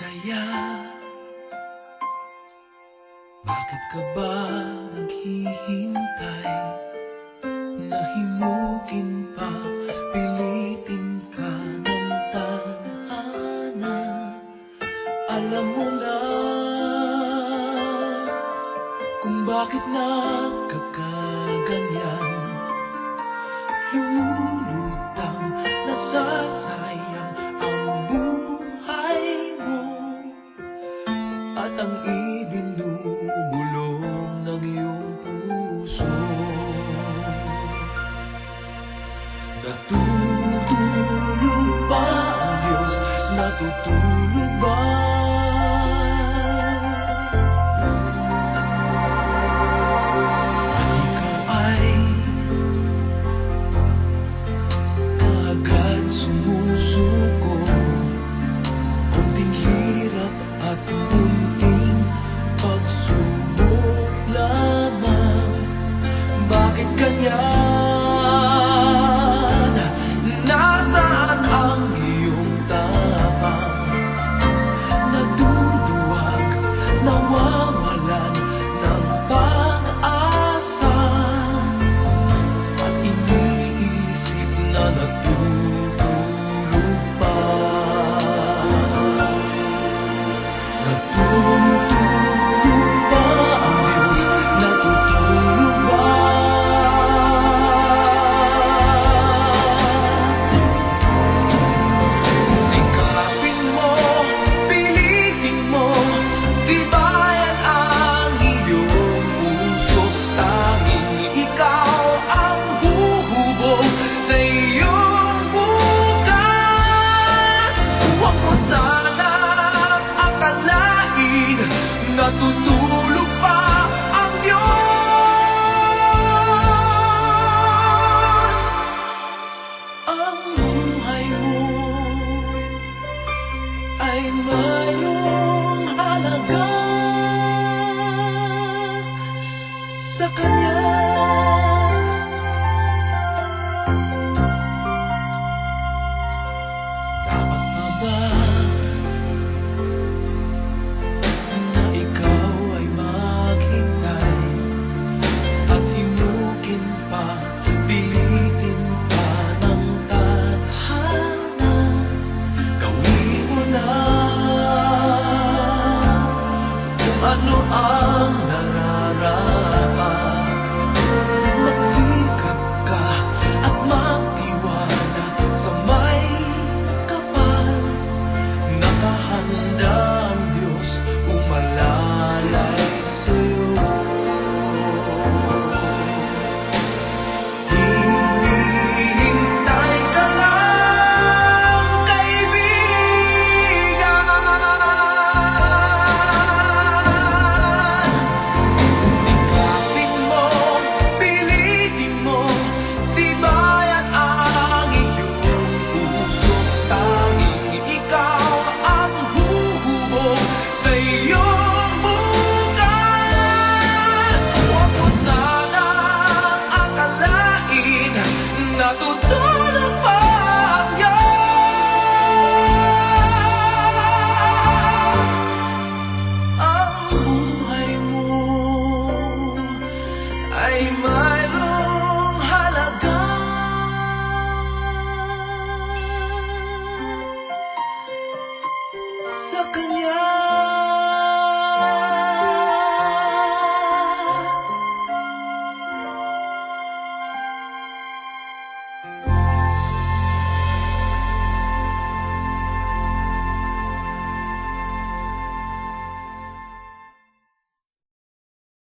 kaya? Bakit ka ba naghihintay? Nahimukin pa, pilitin ka ng tadhana. Alam mo na kung bakit nagkakaganyan. Lumulutang, nasasayang ang buhay mo at ang ibinubulong ng iyong puso. Natutulog ba ang Diyos? Natutulog ba? At ikaw ay kaagad sumusuko. Kunting hirap at munting pagsubok lamang. Bakit ganyan? Nasaan ang iyong tapang? Naduduwag, nawawalan ng pag-asa, at iniisip na natutulog pa. Natutulog ba ang Diyos? Natutulog ba? Sikapin mo, pilitin mo, tibayan ang iyong puso. Tanging ikaw ang huhubog sa iyong bukas. Huwag mo sanang akalain natutulog pa ang Diyos. Ang buhay mo ay mayroong halaga sa Kanya. Dapat pa ba na ikaw ay maghintay at himukin pa, pilitin pa ng tadhana? Gawin mo na kung ano